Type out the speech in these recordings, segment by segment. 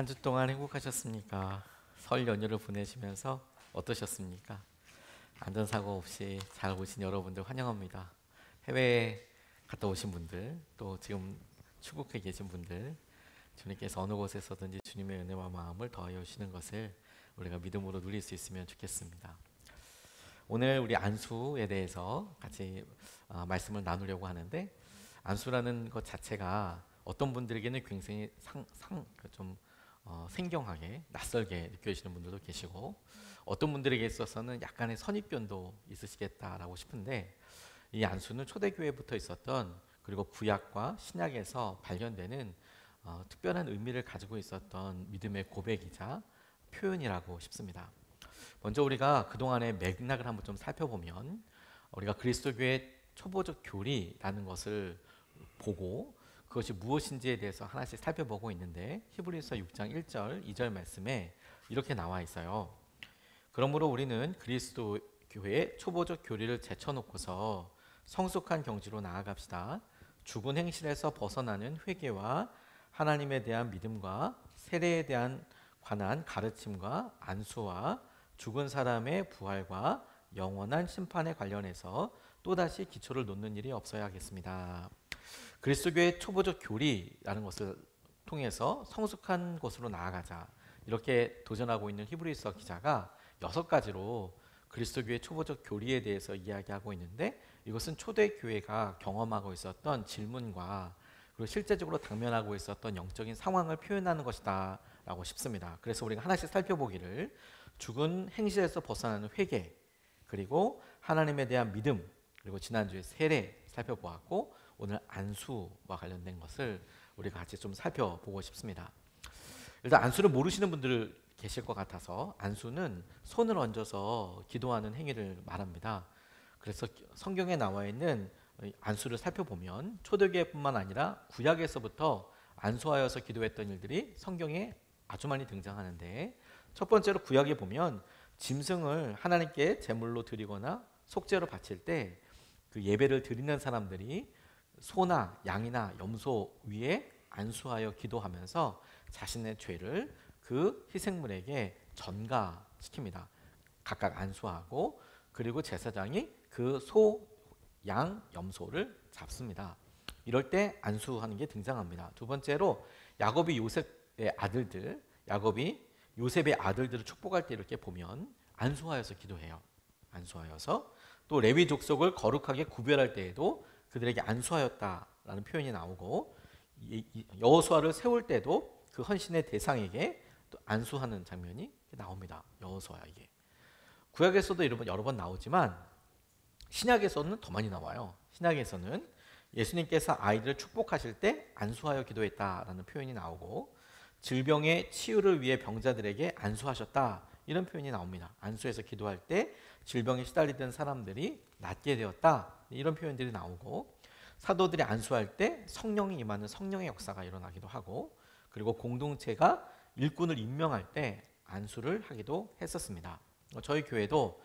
한 주 동안 행복하셨습니까? 설 연휴를 보내시면서 어떠셨습니까? 안전사고 없이 잘 오신 여러분들 환영합니다. 해외에 갔다 오신 분들, 또 지금 출국해 계신 분들, 주님께서 어느 곳에서든지 주님의 은혜와 마음을 더하여 주시는 것을 우리가 믿음으로 누릴 수 있으면 좋겠습니다. 오늘 우리 안수에 대해서 같이 말씀을 나누려고 하는데, 안수라는 것 자체가 어떤 분들에게는 굉장히 좀 생경하게 낯설게 느껴지시는 분들도 계시고, 어떤 분들에게 있어서는 약간의 선입견도 있으시겠다라고 싶은데, 이 안수는 초대교회부터 있었던, 그리고 구약과 신약에서 발견되는 특별한 의미를 가지고 있었던 믿음의 고백이자 표현이라고 싶습니다. 먼저 우리가 그동안의 맥락을 한번 좀 살펴보면, 우리가 그리스도교의 초보적 교리라는 것을 보고 그것이 무엇인지에 대해서 하나씩 살펴보고 있는데, 히브리서 6장 1절 2절 말씀에 이렇게 나와 있어요. 그러므로 우리는 그리스도 교회의 초보적 교리를 제쳐놓고서 성숙한 경지로 나아갑시다. 죽은 행실에서 벗어나는 회개와 하나님에 대한 믿음과 세례에 대한 관한 가르침과 안수와 죽은 사람의 부활과 영원한 심판에 관련해서 또다시 기초를 놓는 일이 없어야겠습니다. 그리스도교의 초보적 교리라는 것을 통해서 성숙한 곳으로 나아가자, 이렇게 도전하고 있는 히브리서 기자가 6가지로 그리스도교의 초보적 교리에 대해서 이야기하고 있는데, 이것은 초대교회가 경험하고 있었던 질문과 그리고 실제적으로 당면하고 있었던 영적인 상황을 표현하는 것이다 라고 싶습니다. 그래서 우리가 하나씩 살펴보기를, 죽은 행실에서 벗어나는 회개, 그리고 하나님에 대한 믿음, 그리고 지난주에 세례 살펴보았고, 오늘 안수와 관련된 것을 우리가 같이 좀 살펴보고 싶습니다. 일단 안수를 모르시는 분들 계실 것 같아서, 안수는 손을 얹어서 기도하는 행위를 말합니다. 그래서 성경에 나와 있는 안수를 살펴보면 초대교회뿐만 아니라 구약에서부터 안수하여서 기도했던 일들이 성경에 아주 많이 등장하는데, 첫 번째로 구약에 보면 짐승을 하나님께 제물로 드리거나 속죄로 바칠 때 그 예배를 드리는 사람들이 소나 양이나 염소 위에 안수하여 기도하면서 자신의 죄를 그 희생물에게 전가시킵니다. 각각 안수하고, 그리고 제사장이 그 소, 양, 염소를 잡습니다. 이럴 때 안수하는 게 등장합니다. 두 번째로 야곱이 요셉의 아들들, 야곱이 요셉의 아들들을 축복할 때 이렇게 보면 안수하여서 기도해요. 안수하여서, 또 레위 족속을 거룩하게 구별할 때에도 그들에게 안수하였다라는 표현이 나오고, 여호수아를 세울 때도 그 헌신의 대상에게 또 안수하는 장면이 나옵니다. 여호수아에게. 구약에서도 여러 번 나오지만 신약에서는 더 많이 나와요. 신약에서는 예수님께서 아이들을 축복하실 때 안수하여 기도했다라는 표현이 나오고, 질병의 치유를 위해 병자들에게 안수하셨다, 이런 표현이 나옵니다. 안수해서 기도할 때 질병에 시달리던 사람들이 낫게 되었다, 이런 표현들이 나오고, 사도들이 안수할 때 성령이 임하는 성령의 역사가 일어나기도 하고, 그리고 공동체가 일꾼을 임명할 때 안수를 하기도 했었습니다. 저희 교회도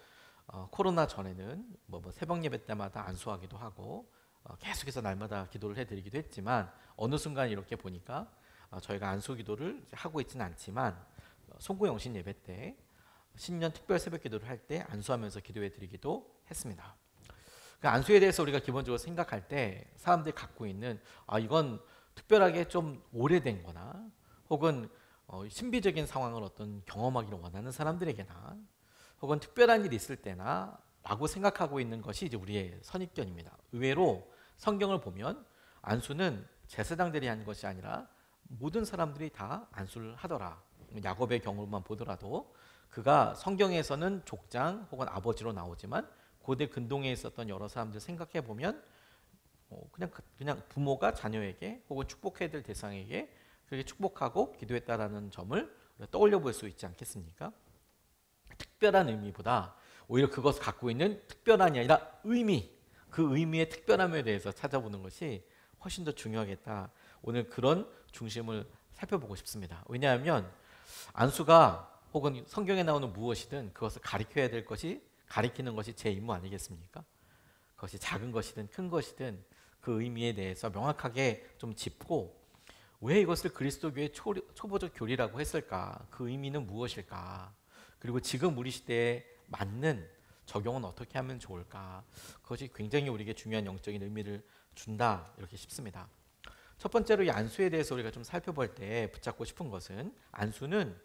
코로나 전에는 새벽 예배 때마다 안수하기도 하고, 계속해서 날마다 기도를 해드리기도 했지만, 어느 순간 이렇게 보니까 저희가 안수 기도를 하고 있지는 않지만, 송구영신 예배 때 신년 특별 새벽 기도를 할 때 안수하면서 기도해 드리기도 했습니다. 그 안수에 대해서 우리가 기본적으로 생각할 때 사람들이 갖고 있는, 이건 특별하게 좀 오래된 거나, 혹은 신비적인 상황을 어떤 경험하기를 원하는 사람들에게나, 혹은 특별한 일이 있을 때나 라고 생각하고 있는 것이 이제 우리의 선입견입니다. 의외로 성경을 보면 안수는 제사장들이 한 것이 아니라 모든 사람들이 다 안수를 하더라. 야곱의 경우만 보더라도 그가 성경에서는 족장 혹은 아버지로 나오지만, 고대 근동에 있었던 여러 사람들 생각해 보면 그냥 부모가 자녀에게 혹은 축복해야 될 대상에게 그렇게 축복하고 기도했다라는 점을 떠올려 볼 수 있지 않겠습니까? 특별한 의미보다 오히려 그것을 갖고 있는 특별한이 아니라 의미, 그 의미의 특별함에 대해서 찾아보는 것이 훨씬 더 중요하겠다. 오늘 그런 중심을 살펴보고 싶습니다. 왜냐하면 안수가 혹은 성경에 나오는 무엇이든 그것을 가리켜야 될 것이, 가리키는 것이 제 임무 아니겠습니까? 그것이 작은 것이든 큰 것이든 그 의미에 대해서 명확하게 좀 짚고, 왜 이것을 그리스도교의 초보적 교리라고 했을까? 그 의미는 무엇일까? 그리고 지금 우리 시대에 맞는 적용은 어떻게 하면 좋을까? 그것이 굉장히 우리에게 중요한 영적인 의미를 준다 이렇게 싶습니다. 첫 번째로 이 안수에 대해서 우리가 좀 살펴볼 때 붙잡고 싶은 것은, 안수는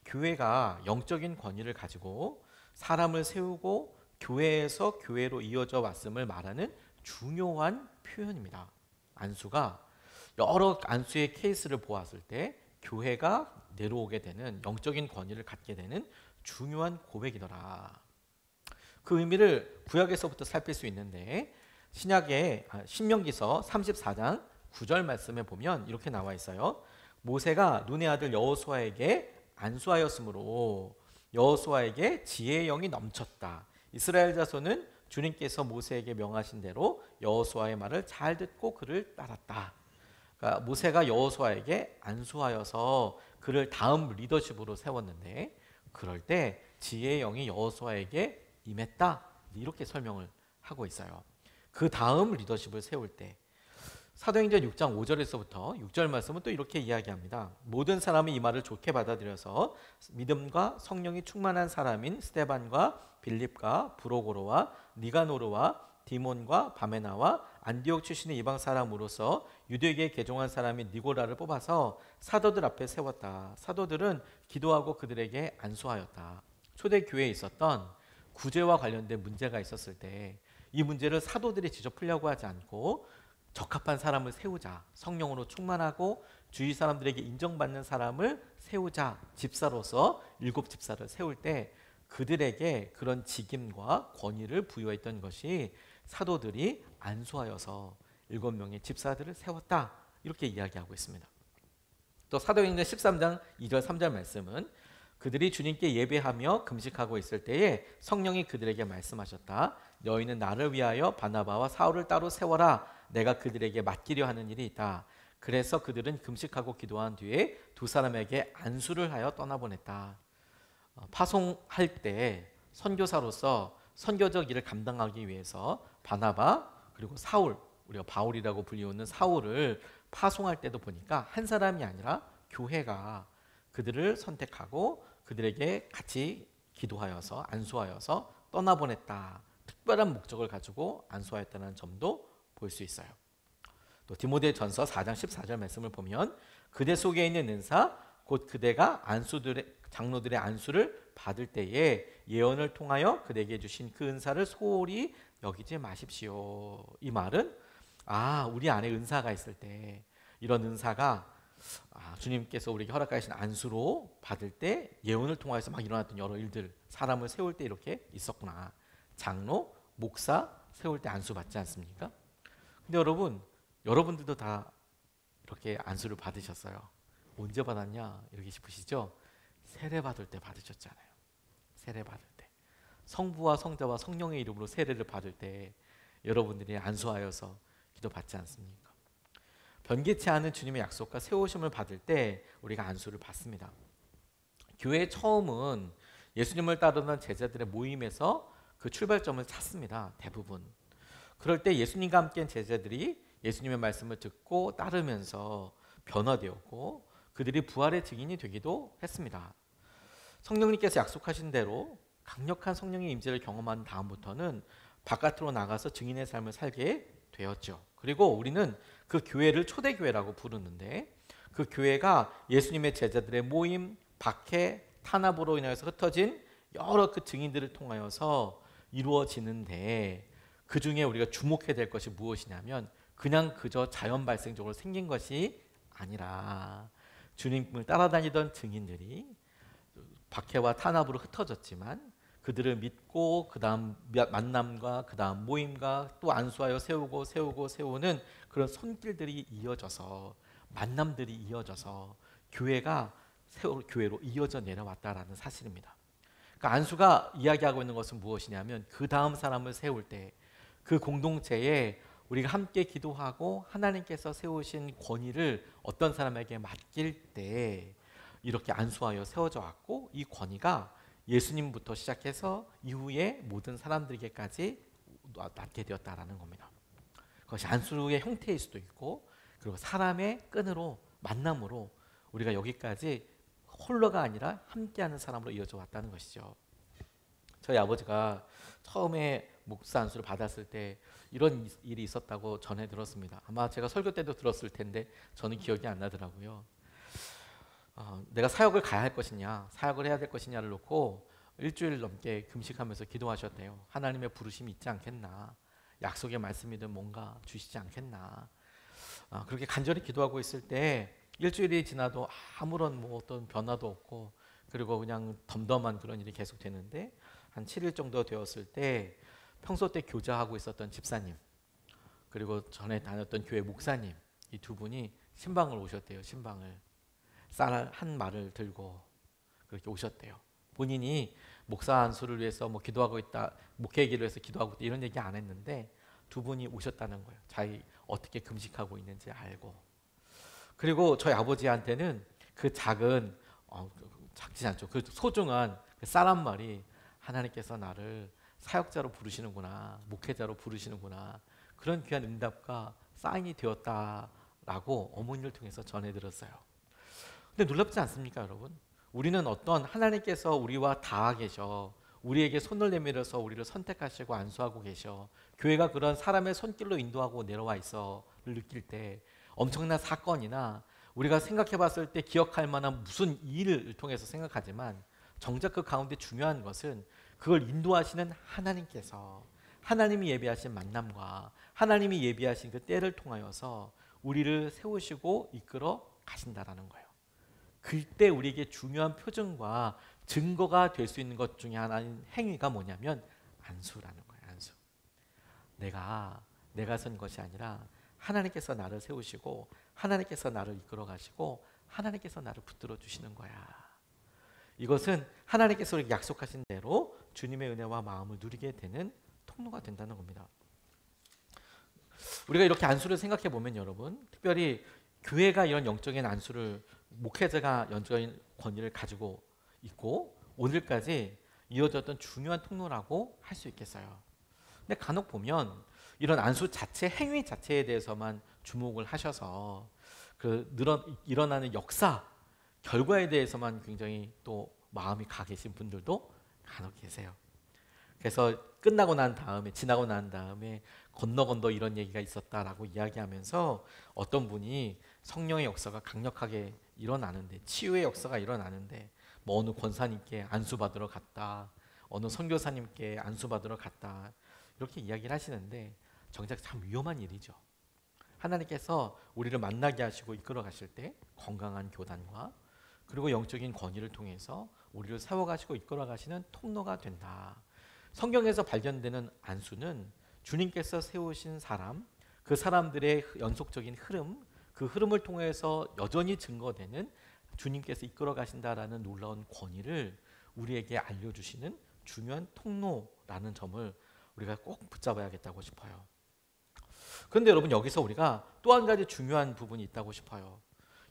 교회가 영적인 권위를 가지고 사람을 세우고 교회에서 교회로 이어져 왔음을 말하는 중요한 표현입니다. 안수가 여러 안수의 케이스를 보았을 때 교회가 내려오게 되는 영적인 권위를 갖게 되는 중요한 고백이더라. 그 의미를 구약에서부터 살필 수 있는데, 신약의 신명기서 34장 9절 말씀에 보면 이렇게 나와 있어요. 모세가 눈의 아들 여호수아에게 안수하였으므로 여호수아에게 지혜의 영이 넘쳤다. 이스라엘 자손은 주님께서 모세에게 명하신 대로 여호수아의 말을 잘 듣고 그를 따랐다. 그러니까 모세가 여호수아에게 안수하여서 그를 다음 리더십으로 세웠는데, 그럴 때 지혜의 영이 여호수아에게 임했다, 이렇게 설명을 하고 있어요. 그 다음 리더십을 세울 때 사도행전 6장 5절에서부터 6절 말씀은 또 이렇게 이야기합니다. 모든 사람이 이 말을 좋게 받아들여서 믿음과 성령이 충만한 사람인 스데반과 빌립과 브로고로와 니가노르와 디몬과 바메나와 안디옥 출신의 이방 사람으로서 유대계에 개종한 사람인 니고라를 뽑아서 사도들 앞에 세웠다. 사도들은 기도하고 그들에게 안수하였다. 초대 교회에 있었던 구제와 관련된 문제가 있었을 때 이 문제를 사도들이 직접 풀려고 하지 않고 적합한 사람을 세우자, 성령으로 충만하고 주위 사람들에게 인정받는 사람을 세우자, 집사로서 7집사를 세울 때 그들에게 그런 직임과 권위를 부여했던 것이 사도들이 안수하여서 7명의 집사들을 세웠다, 이렇게 이야기하고 있습니다. 또 사도행전 13장 2절 3절 말씀은 그들이 주님께 예배하며 금식하고 있을 때에 성령이 그들에게 말씀하셨다. 너희는 나를 위하여 바나바와 사울을 따로 세워라. 내가 그들에게 맡기려 하는 일이 있다. 그래서 그들은 금식하고 기도한 뒤에 두 사람에게 안수를 하여 떠나보냈다. 파송할 때 선교사로서 선교적 일을 감당하기 위해서 바나바 그리고 사울, 우리가 바울이라고 불리우는 사울을 파송할 때도 보니까 한 사람이 아니라 교회가 그들을 선택하고 그들에게 같이 기도하여서 안수하여서 떠나보냈다. 특별한 목적을 가지고 안수하였다는 점도 볼 수 있어요. 또 디모데전서 4장 14절 말씀을 보면 그대 속에 있는 은사 곧 그대가 장로들의 안수를 받을 때에 예언을 통하여 그대에게 주신 그 은사를 소홀히 여기지 마십시오. 이 말은 우리 안에 은사가 있을 때 이런 은사가 주님께서 우리에게 허락하신 안수로 받을 때 예언을 통해서 막 일어났던 여러 일들, 사람을 세울 때 이렇게 있었구나. 장로, 목사 세울 때 안수 받지 않습니까? 근데 여러분들도 다 이렇게 안수를 받으셨어요. 언제 받았냐 이렇게 싶으시죠? 세례 받을 때 받으셨잖아요. 세례 받을 때 성부와 성자와 성령의 이름으로 세례를 받을 때 여러분들이 안수하여서 기도 받지 않습니까? 변개치 않은 주님의 약속과 세우심을 받을 때 우리가 안수를 받습니다. 교회의 처음은 예수님을 따르는 제자들의 모임에서 그 출발점을 찾습니다. 대부분. 그럴 때 예수님과 함께한 제자들이 예수님의 말씀을 듣고 따르면서 변화되었고 그들이 부활의 증인이 되기도 했습니다. 성령님께서 약속하신 대로 강력한 성령의 임재를 경험한 다음부터는 바깥으로 나가서 증인의 삶을 살게 되었죠. 그리고 우리는 그 교회를 초대교회라고 부르는데 그 교회가 예수님의 제자들의 모임, 박해, 탄압으로 인해서 흩어진 여러 그 증인들을 통하여서 이루어지는데 그 중에 우리가 주목해야 될 것이 무엇이냐면 그냥 그저 자연 발생적으로 생긴 것이 아니라 주님을 따라다니던 증인들이 박해와 탄압으로 흩어졌지만 그들을 믿고 그 다음 만남과 그 다음 모임과 또 안수하여 세우는 그런 손길들이 이어져서 만남들이 이어져서 교회가 교회로 이어져 내려왔다라는 사실입니다. 그러니까 안수가 이야기하고 있는 것은 무엇이냐면 그 다음 사람을 세울 때 그 공동체에 우리가 함께 기도하고 하나님께서 세우신 권위를 어떤 사람에게 맡길 때 이렇게 안수하여 세워져 왔고 이 권위가 예수님부터 시작해서 이후에 모든 사람들에게까지 낫게 되었다라는 겁니다. 그것이 안수의 형태일 수도 있고 그리고 사람의 끈으로 만남으로 우리가 여기까지 홀로가 아니라 함께하는 사람으로 이어져 왔다는 것이죠. 저희 아버지가 처음에 목사 안수를 받았을 때 이런 일이 있었다고 전해 들었습니다. 아마 제가 설교 때도 들었을 텐데 저는 기억이 안 나더라고요. 내가 사역을 가야 할 것이냐, 사역을 해야 될 것이냐를 놓고 일주일 넘게 금식하면서 기도하셨대요. 하나님의 부르심이 있지 않겠나, 약속의 말씀이든 뭔가 주시지 않겠나. 그렇게 간절히 기도하고 있을 때 일주일이 지나도 아무런 어떤 변화도 없고, 그리고 그냥 덤덤한 그런 일이 계속 되는데, 한 7일 정도 되었을 때 평소 때 교제하고 있었던 집사님, 그리고 전에 다녔던 교회 목사님, 이 두 분이 신방을 오셨대요. 신방을 쌀 한 말을 들고 그렇게 오셨대요. 본인이 목사 안수를 위해서 기도하고 있다, 목회기를 위해서 기도하고 있다, 이런 얘기 안 했는데 두 분이 오셨다는 거예요. 자기 어떻게 금식하고 있는지 알고. 그리고 저희 아버지한테는 그 작은, 작지 않죠, 그 소중한 그 쌀 한 말이 하나님께서 나를 사역자로 부르시는구나, 목회자로 부르시는구나, 그런 귀한 응답과 사인이 되었다라고 어머니를 통해서 전해 들었어요. 근데 놀랍지 않습니까, 여러분? 우리는 어떤 하나님께서 우리와 닿아 계셔, 우리에게 손을 내밀어서 우리를 선택하시고 안수하고 계셔, 교회가 그런 사람의 손길로 인도하고 내려와 있어를 느낄 때 엄청난 사건이나 우리가 생각해 봤을 때 기억할 만한 무슨 일을 통해서 생각하지만, 정작 그 가운데 중요한 것은 그걸 인도하시는 하나님께서, 하나님이 예비하신 만남과 하나님이 예비하신 그 때를 통하여서 우리를 세우시고 이끌어 가신다라는 거예요. 그때 우리에게 중요한 표징과 증거가 될 수 있는 것 중에 하나인 행위가 뭐냐면 안수라는 거예요. 안수. 내가 선 것이 아니라 하나님께서 나를 세우시고 하나님께서 나를 이끌어 가시고 하나님께서 나를 붙들어 주시는 거야. 이것은 하나님께서 우리에게 약속하신 대로 주님의 은혜와 마음을 누리게 되는 통로가 된다는 겁니다. 우리가 이렇게 안수를 생각해 보면 여러분, 특별히 교회가 이런 영적인 안수를, 목회자가 영적인 권위를 가지고 있고 오늘까지 이어졌던 중요한 통로라고 할 수 있겠어요. 근데 간혹 보면 이런 안수 자체, 행위 자체에 대해서만 주목을 하셔서 그 일어나는 역사, 결과에 대해서만 굉장히 또 마음이 가 계신 분들도 간혹 계세요. 그래서 끝나고 난 다음에, 지나고 난 다음에 건너 이런 얘기가 있었다라고 이야기하면서 어떤 분이 성령의 역사가 강력하게 일어나는데, 치유의 역사가 일어나는데 어느 권사님께 안수받으러 갔다, 어느 선교사님께 안수받으러 갔다, 이렇게 이야기를 하시는데 정작 참 위험한 일이죠. 하나님께서 우리를 만나게 하시고 이끌어 가실 때 건강한 교단과 그리고 영적인 권위를 통해서 우리를 세워가시고 이끌어 가시는 통로가 된다. 성경에서 발견되는 안수는 주님께서 세우신 사람, 그 사람들의 연속적인 흐름, 그 흐름을 통해서 여전히 증거되는 주님께서 이끌어 가신다라는 놀라운 권위를 우리에게 알려주시는 중요한 통로라는 점을 우리가 꼭 붙잡아야겠다고 싶어요. 그런데 여러분, 여기서 우리가 또 한 가지 중요한 부분이 있다고 싶어요.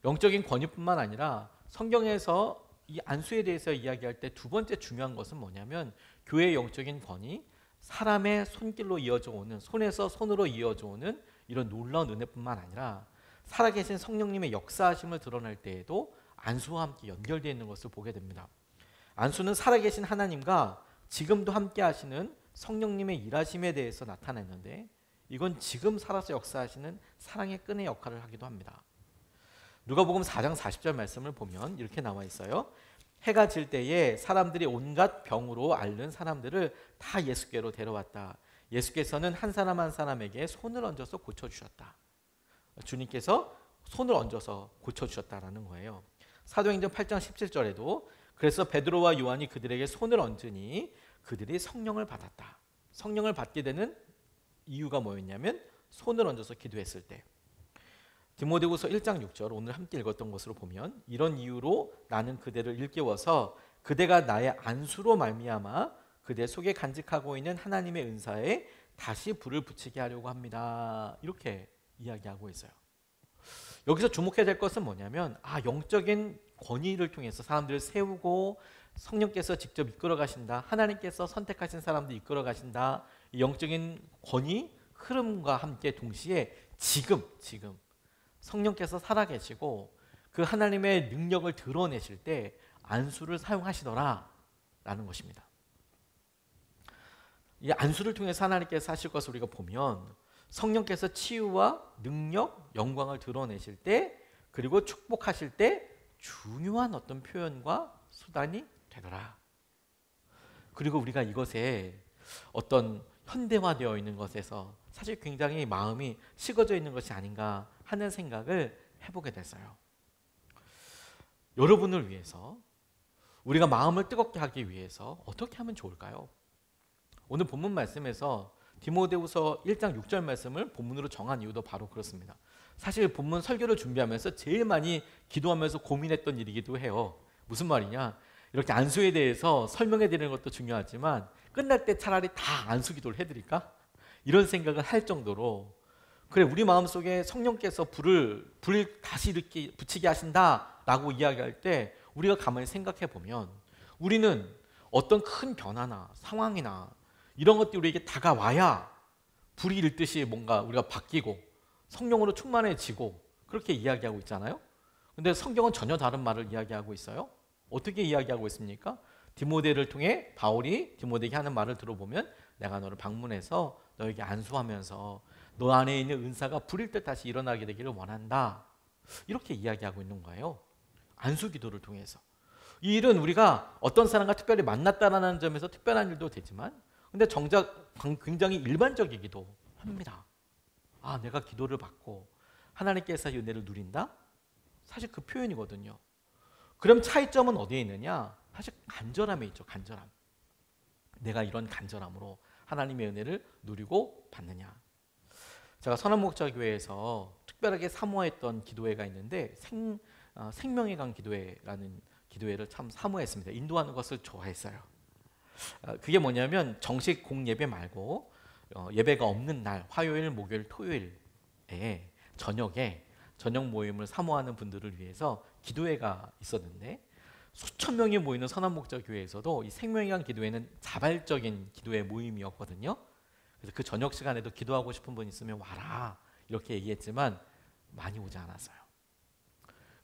영적인 권위뿐만 아니라 성경에서 이 안수에 대해서 이야기할 때 두 번째 중요한 것은 뭐냐면, 교회의 영적인 권위, 사람의 손길로 이어져 오는, 손에서 손으로 이어져 오는 이런 놀라운 은혜뿐만 아니라 살아계신 성령님의 역사하심을 드러낼 때에도 안수와 함께 연결되어 있는 것을 보게 됩니다. 안수는 살아계신 하나님과 지금도 함께 하시는 성령님의 일하심에 대해서 나타내는데, 이건 지금 살아서 역사하시는 사랑의 끈의 역할을 하기도 합니다. 누가복음 4장 40절 말씀을 보면 이렇게 나와 있어요. 해가 질 때에 사람들이 온갖 병으로 앓는 사람들을 다 예수께로 데려왔다. 예수께서는 한 사람 한 사람에게 손을 얹어서 고쳐주셨다. 주님께서 손을 얹어서 고쳐주셨다라는 거예요. 사도행전 8장 17절에도 그래서 베드로와 요한이 그들에게 손을 얹으니 그들이 성령을 받았다. 성령을 받게 되는 이유가 뭐였냐면 손을 얹어서 기도했을 때. 디모데후서 1장 6절, 오늘 함께 읽었던 것으로 보면 이런 이유로 나는 그대를 일깨워서 그대가 나의 안수로 말미암아 그대 속에 간직하고 있는 하나님의 은사에 다시 불을 붙이게 하려고 합니다. 이렇게 이야기하고 있어요. 여기서 주목해야 될 것은 뭐냐면, 영적인 권위를 통해서 사람들을 세우고 성령께서 직접 이끌어 가신다, 하나님께서 선택하신 사람들 이끌어 가신다, 이 영적인 권위, 흐름과 함께 동시에 지금 성령께서 살아계시고 그 하나님의 능력을 드러내실 때 안수를 사용하시더라라는 것입니다. 이 안수를 통해서 하나님께서 하실 것을 우리가 보면 성령께서 치유와 능력, 영광을 드러내실 때 그리고 축복하실 때 중요한 어떤 표현과 수단이 되더라. 그리고 우리가 이것에 어떤 현대화되어 있는 것에서 사실 굉장히 마음이 식어져 있는 것이 아닌가 하는 생각을 해보게 됐어요. 여러분을 위해서 우리가 마음을 뜨겁게 하기 위해서 어떻게 하면 좋을까요? 오늘 본문 말씀에서 디모데후서 1장 6절 말씀을 본문으로 정한 이유도 바로 그렇습니다. 사실 본문 설교를 준비하면서 제일 많이 기도하면서 고민했던 일이기도 해요. 무슨 말이냐? 이렇게 안수에 대해서 설명해 드리는 것도 중요하지만 끝날 때 차라리 다 안수 기도를 해드릴까? 이런 생각을 할 정도로 그래 우리 마음속에 성령께서 불을 다시 이렇게 붙이게 하신다라고 이야기할 때 우리가 가만히 생각해 보면 우리는 어떤 큰 변화나 상황이나 이런 것들이 우리에게 다가와야 불이 일듯이 뭔가 우리가 바뀌고 성령으로 충만해지고 그렇게 이야기하고 있잖아요. 근데 성경은 전혀 다른 말을 이야기하고 있어요. 어떻게 이야기하고 있습니까? 디모데를 통해 바울이 디모데에게 하는 말을 들어보면 내가 너를 방문해서 너에게 안수하면서 너 안에 있는 은사가 불일 듯 다시 일어나게 되기를 원한다. 이렇게 이야기하고 있는 거예요. 안수 기도를 통해서. 이 일은 우리가 어떤 사람과 특별히 만났다라는 점에서 특별한 일도 되지만 근데 정작 굉장히 일반적이기도 합니다. 아, 내가 기도를 받고 하나님께서 은혜를 누린다? 사실 그 표현이거든요. 그럼 차이점은 어디에 있느냐? 사실 간절함에 있죠. 간절함. 내가 이런 간절함으로 하나님의 은혜를 누리고 받느냐. 제가 선한목자교회에서 특별하게 사모했던 기도회가 있는데 생명의 강 기도회라는 기도회를 참 사모했습니다. 인도하는 것을 좋아했어요. 그게 뭐냐면 정식 공예배 말고 예배가 없는 날 화요일, 목요일, 토요일에 저녁에 저녁 모임을 사모하는 분들을 위해서 기도회가 있었는데 수천 명이 모이는 선한목자교회에서도 이 생명의 강 기도회는 자발적인 기도회 모임이었거든요. 그래서 그 저녁 시간에도 기도하고 싶은 분 있으면 와라 이렇게 얘기했지만 많이 오지 않았어요.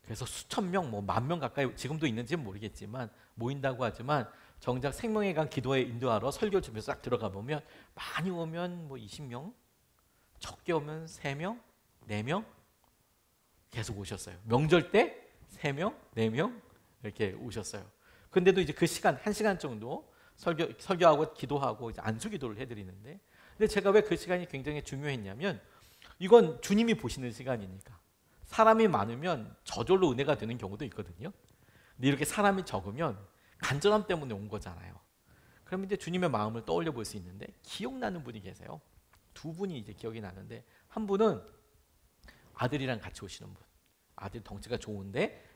그래서 수천 명, 뭐 만 명 가까이 지금도 있는지는 모르겠지만 모인다고 하지만 정작 생명의 강 기도회 인도하러 설교 준비해서 딱 들어가 보면 많이 오면 뭐 20명, 적게 오면 3명, 4명 계속 오셨어요. 명절 때 3명, 4명 이렇게 오셨어요. 근데도 이제 그 시간 1시간 정도 설교하고 기도하고 이제 안수 기도를 해드리는데 근데 제가 왜 그 시간이 굉장히 중요했냐면 이건 주님이 보시는 시간이니까 사람이 많으면 저절로 은혜가 되는 경우도 있거든요. 근데 이렇게 사람이 적으면 간절함 때문에 온 거잖아요. 그럼 이제 주님의 마음을 떠올려 볼 수 있는데 기억나는 분이 계세요. 2분이 이제 기억이 나는데 한 분은 아들이랑 같이 오시는 분. 아들 덩치가 좋은데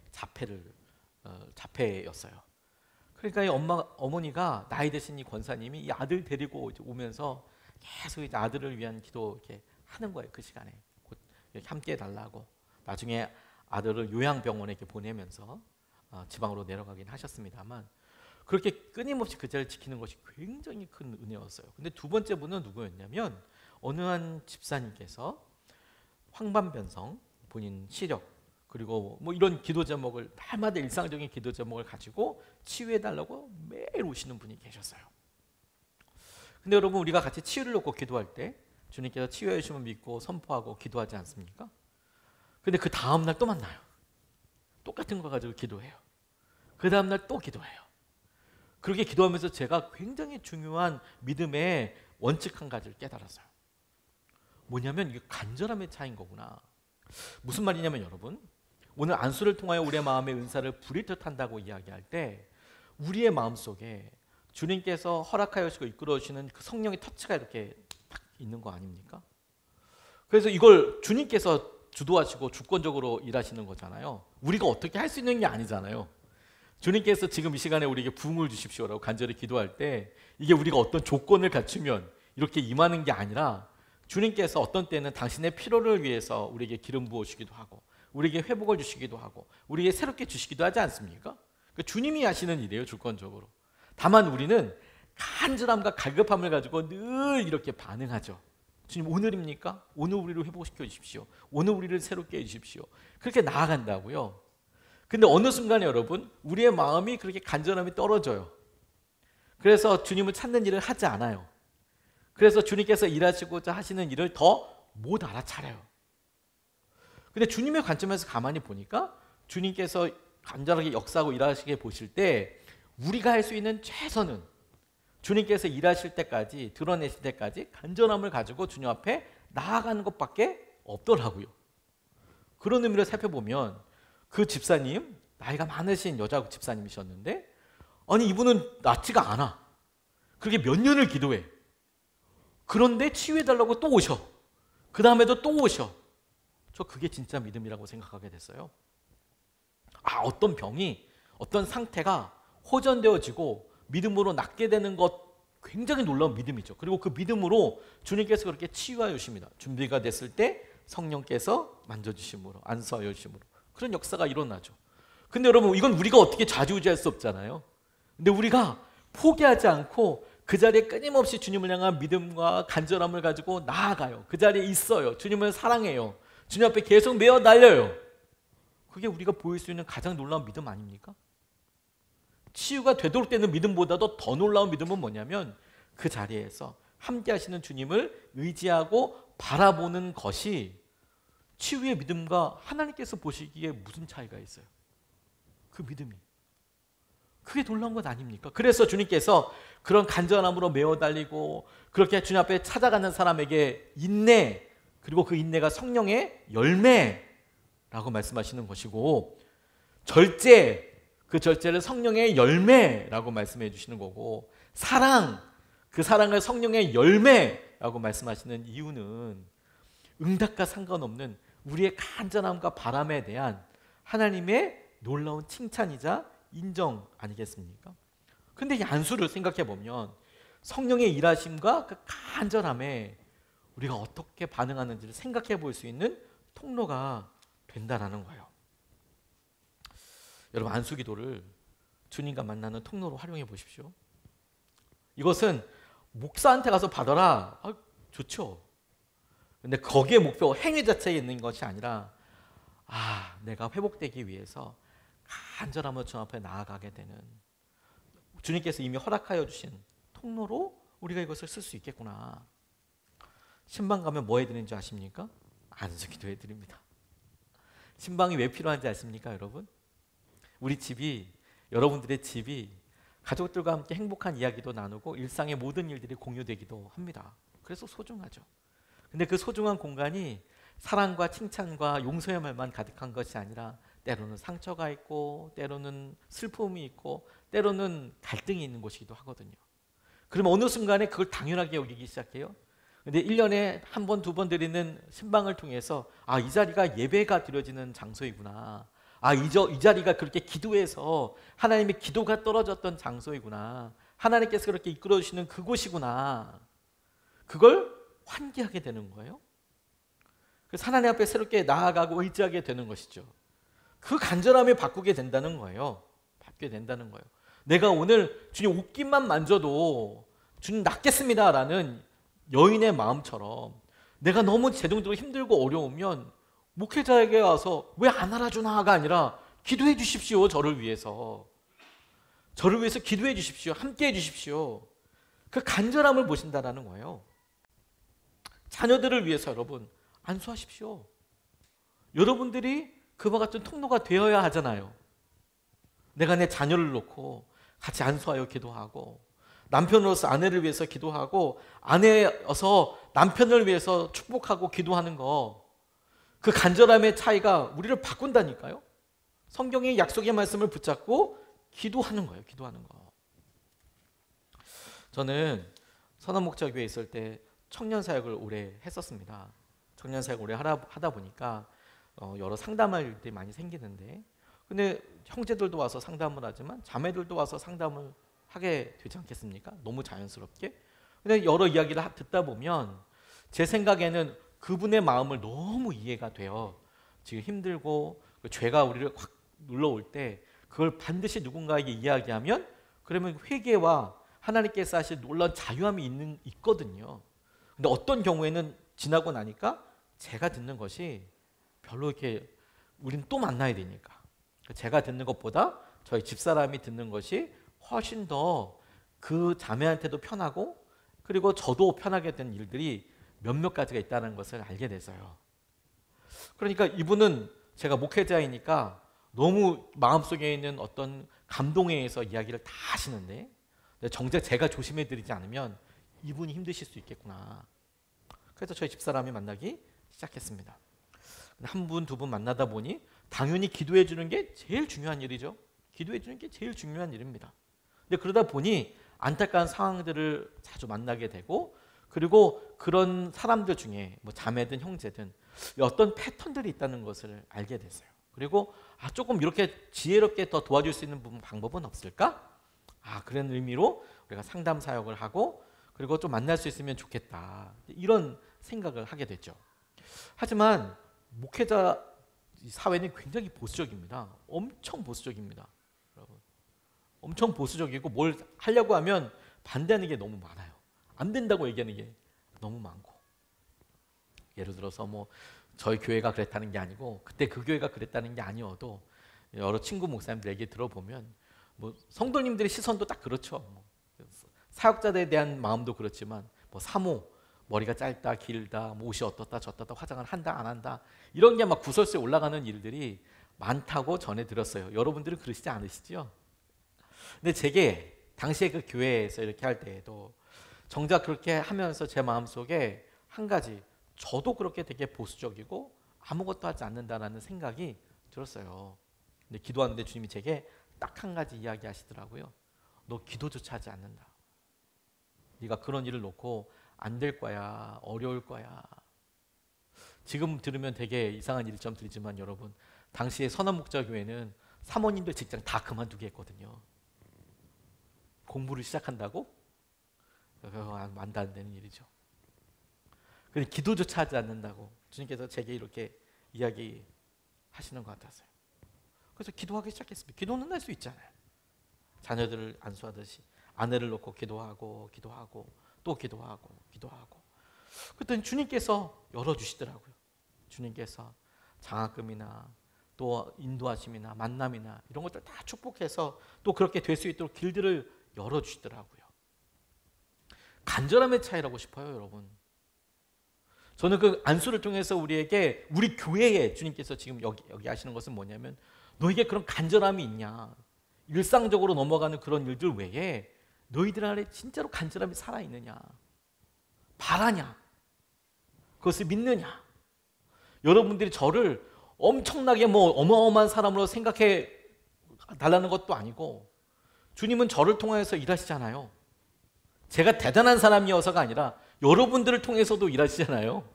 자폐였어요. 그러니까 이 어머니가 나이 드신 이 권사님이 이 아들 데리고 오면서 계속 이제 아들을 위한 기도 이렇게 하는 거예요. 그 시간에 곧 이렇게 함께 해달라고. 나중에 아들을 요양병원에 이렇게 보내면서 지방으로 내려가긴 하셨습니다만 그렇게 끊임없이 그 자리를 지키는 것이 굉장히 큰 은혜였어요. 근데 두 번째 분은 누구였냐면 어느 한 집사님께서 황반변성 본인 시력 그리고 뭐 이런 기도 제목을 날마다 일상적인 기도 제목을 가지고 치유해달라고 매일 오시는 분이 계셨어요. 근데 여러분 우리가 같이 치유를 놓고 기도할 때 주님께서 치유해 주심을 믿고 선포하고 기도하지 않습니까? 근데 그 다음날 또 만나요. 똑같은 거 가지고 기도해요. 그 다음날 또 기도해요. 그렇게 기도하면서 제가 굉장히 중요한 믿음의 원칙 한 가지를 깨달았어요. 뭐냐면 이게 간절함의 차이인 거구나. 무슨 말이냐면 여러분 오늘 안수를 통하여 우리의 마음의 은사를 부릴 듯 한다고 이야기할 때 우리의 마음속에 주님께서 허락하여 주시고 이끌어 주시는 그 성령의 터치가 이렇게 딱 있는 거 아닙니까? 그래서 이걸 주님께서 주도하시고 주권적으로 일하시는 거잖아요. 우리가 어떻게 할 수 있는 게 아니잖아요. 주님께서 지금 이 시간에 우리에게 부흥을 주십시오라고 간절히 기도할 때 이게 우리가 어떤 조건을 갖추면 이렇게 임하는 게 아니라 주님께서 어떤 때는 당신의 필요를 위해서 우리에게 기름 부어주시기도 하고 우리에게 회복을 주시기도 하고 우리에게 새롭게 주시기도 하지 않습니까? 그러니까 주님이 하시는 일이에요. 주권적으로. 다만 우리는 간절함과 갈급함을 가지고 늘 이렇게 반응하죠. 주님 오늘입니까? 오늘 우리를 회복시켜 주십시오. 오늘 우리를 새롭게 해 주십시오. 그렇게 나아간다고요. 근데 어느 순간에 여러분 우리의 마음이 그렇게 간절함이 떨어져요. 그래서 주님을 찾는 일을 하지 않아요. 그래서 주님께서 일하시고자 하시는 일을 더 못 알아차려요. 근데 주님의 관점에서 가만히 보니까 주님께서 간절하게 역사하고 일하시게 보실 때 우리가 할 수 있는 최선은 주님께서 일하실 때까지, 드러내실 때까지 간절함을 가지고 주님 앞에 나아가는 것밖에 없더라고요. 그런 의미로 살펴보면 그 집사님, 나이가 많으신 여자 집사님이셨는데 아니 이분은 낫지가 않아. 그렇게 몇 년을 기도해. 그런데 치유해달라고 또 오셔. 그 다음에도 또 오셔. 저 그게 진짜 믿음이라고 생각하게 됐어요. 어떤 병이, 어떤 상태가 호전되어지고 믿음으로 낫게 되는 것 굉장히 놀라운 믿음이죠. 그리고 그 믿음으로 주님께서 그렇게 치유하여 주십니다. 준비가 됐을 때 성령께서 만져주심으로, 안수하여 주심으로 그런 역사가 일어나죠. 근데 여러분 이건 우리가 어떻게 좌지우지할 수 없잖아요. 근데 우리가 포기하지 않고 그 자리에 끊임없이 주님을 향한 믿음과 간절함을 가지고 나아가요. 그 자리에 있어요. 주님을 사랑해요. 주님 앞에 계속 매어 달려요. 그게 우리가 보일 수 있는 가장 놀라운 믿음 아닙니까? 치유가 되도록 되는 믿음보다도 더 놀라운 믿음은 뭐냐면 그 자리에서 함께 하시는 주님을 의지하고 바라보는 것이 치유의 믿음과 하나님께서 보시기에 무슨 차이가 있어요? 그 믿음이. 그게 놀라운 것 아닙니까? 그래서 주님께서 그런 간절함으로 메어 달리고 그렇게 주님 앞에 찾아가는 사람에게 인내, 그리고 그 인내가 성령의 열매라고 말씀하시는 것이고 절제, 그 절제를 성령의 열매라고 말씀해 주시는 거고 사랑, 그 사랑을 성령의 열매라고 말씀하시는 이유는 응답과 상관없는 우리의 간절함과 바람에 대한 하나님의 놀라운 칭찬이자 인정 아니겠습니까? 근데 이 안수를 생각해 보면 성령의 일하심과 그 간절함에 우리가 어떻게 반응하는지를 생각해 볼 수 있는 통로가 된다라는 거예요. 여러분 안수 기도를 주님과 만나는 통로로 활용해 보십시오. 이것은 목사한테 가서 받아라. 좋죠. 근데 거기에 목표 행위 자체에 있는 것이 아니라 내가 회복되기 위해서 간절함으로 주님 앞에 나아가게 되는 주님께서 이미 허락하여 주신 통로로 우리가 이것을 쓸 수 있겠구나. 신방 가면 뭐 해드리는 줄 아십니까? 안수 기도 해드립니다. 신방이 왜 필요한지 아십니까 여러분? 우리 집이, 여러분들의 집이 가족들과 함께 행복한 이야기도 나누고 일상의 모든 일들이 공유되기도 합니다. 그래서 소중하죠. 근데 그 소중한 공간이 사랑과 칭찬과 용서의 말만 가득한 것이 아니라 때로는 상처가 있고 때로는 슬픔이 있고 때로는 갈등이 있는 곳이기도 하거든요. 그러면 어느 순간에 그걸 당연하게 여기기 시작해요. 근데 1년에 한 번, 두 번 드리는 신방을 통해서 이 자리가 예배가 드려지는 장소이구나. 이 자리가 그렇게 기도해서 하나님의 기도가 떨어졌던 장소이구나. 하나님께서 그렇게 이끌어 주시는 그곳이구나. 그걸 환기하게 되는 거예요. 그래서 하나님 앞에 새롭게 나아가고 의지하게 되는 것이죠. 그 간절함을 바꾸게 된다는 거예요. 바꾸게 된다는 거예요. 내가 오늘 주님 옷깃만 만져도 주님 낫겠습니다라는 여인의 마음처럼 내가 너무 제정도로 힘들고 어려우면 목회자에게 와서 왜 안 알아주나가 아니라 기도해 주십시오. 저를 위해서 기도해 주십시오. 함께 해 주십시오. 그 간절함을 보신다라는 거예요. 자녀들을 위해서 여러분 안수하십시오. 여러분들이 그와 같은 통로가 되어야 하잖아요. 내가 내 자녀를 놓고 같이 안수하여 기도하고 남편으로서 아내를 위해서 기도하고 아내여서 남편을 위해서 축복하고 기도하는 거, 그 간절함의 차이가 우리를 바꾼다니까요. 성경의 약속의 말씀을 붙잡고 기도하는 거예요. 기도하는 거. 저는 선원목자교회에 있을 때 청년 사역을 오래 했었습니다. 청년 사역을 오래 하다 보니까 여러 상담할 일들이 많이 생기는데, 근데 형제들도 와서 상담을 하지만 자매들도 와서 상담을 하게 되지 않겠습니까? 너무 자연스럽게. 근데 여러 이야기를 듣다 보면 제 생각에는 그분의 마음을 너무 이해가 돼요. 지금 힘들고 죄가 우리를 확 눌러올 때 그걸 반드시 누군가에게 이야기하면 그러면 회개와 하나님께서 하실 놀라운 자유함이 있거든요. 근데 어떤 경우에는 지나고 나니까 제가 듣는 것이 별로 이렇게 우린 또 만나야 되니까 제가 듣는 것보다 저희 집사람이 듣는 것이 훨씬 더 그 자매한테도 편하고 그리고 저도 편하게 된 일들이 몇몇 가지가 있다는 것을 알게 됐어요. 그러니까 이분은 제가 목회자이니까 너무 마음속에 있는 어떤 감동에 의해서 이야기를 다 하시는데 정작 제가 조심해 드리지 않으면 이분이 힘드실 수 있겠구나. 그래서 저희 집사람이 만나기 시작했습니다. 한 분, 두 분 만나다 보니 당연히 기도해 주는 게 제일 중요한 일이죠. 기도해 주는 게 제일 중요한 일입니다. 근데 그러다 보니 안타까운 상황들을 자주 만나게 되고 그리고 그런 사람들 중에 뭐 자매든 형제든 어떤 패턴들이 있다는 것을 알게 됐어요. 그리고 조금 이렇게 지혜롭게 더 도와줄 수 있는 방법은 없을까? 그런 의미로 우리가 상담 사역을 하고 그리고 좀 만날 수 있으면 좋겠다. 이런 생각을 하게 됐죠. 하지만 목회자 사회는 굉장히 보수적입니다. 엄청 보수적입니다. 여러분. 엄청 보수적이고 뭘 하려고 하면 반대하는 게 너무 많아요. 안 된다고 얘기하는 게 너무 많고. 예를 들어서 뭐 저희 교회가 그랬다는 게 아니고 그때 그 교회가 그랬다는 게 아니어도 여러 친구 목사님들 얘기 들어보면 뭐 성도님들의 시선도 딱 그렇죠. 뭐 사역자들에 대한 마음도 그렇지만 뭐 사모 머리가 짧다 길다 뭐 옷이 어떻다 저떻다 화장을 한다 안 한다 이런 게 막 구설수에 올라가는 일들이 많다고 전해 들었어요. 여러분들은 그러시지 않으시죠? 근데 제게 당시에 그 교회에서 이렇게 할 때에도 정작 그렇게 하면서 제 마음속에 한 가지 저도 그렇게 되게 보수적이고 아무것도 하지 않는다라는 생각이 들었어요. 근데 기도하는데 주님이 제게 딱 한 가지 이야기 하시더라고요. 너 기도조차 하지 않는다. 네가 그런 일을 놓고 안 될 거야. 어려울 거야. 지금 들으면 되게 이상한 일처럼 들리지만 여러분 당시에 선한목자교회는 사모님들 직장 다 그만두게 했거든요. 공부를 시작한다고? 말도 안 되는 일이죠. 근데 기도조차 하지 않는다고 주님께서 제게 이렇게 이야기하시는 것 같았어요. 그래서 기도하기 시작했습니다. 기도는 할 수 있잖아요. 자녀들을 안수하듯이 아내를 놓고 기도하고 또 기도하고 그랬더니 주님께서 열어주시더라고요. 주님께서 장학금이나 또 인도하심이나 만남이나 이런 것들 다 축복해서 또 그렇게 될 수 있도록 길들을 열어주시더라고요. 간절함의 차이라고 싶어요, 여러분. 저는 그 안수를 통해서 우리 교회에 주님께서 지금 여기 하시는 것은 뭐냐면 너에게 그런 간절함이 있냐. 일상적으로 넘어가는 그런 일들 외에 너희들 안에 진짜로 간절함이 살아있느냐. 바라냐. 그것을 믿느냐. 여러분들이 저를 엄청나게 뭐 어마어마한 사람으로 생각해 달라는 것도 아니고 주님은 저를 통해서 일하시잖아요. 제가 대단한 사람이어서가 아니라 여러분들을 통해서도 일하시잖아요.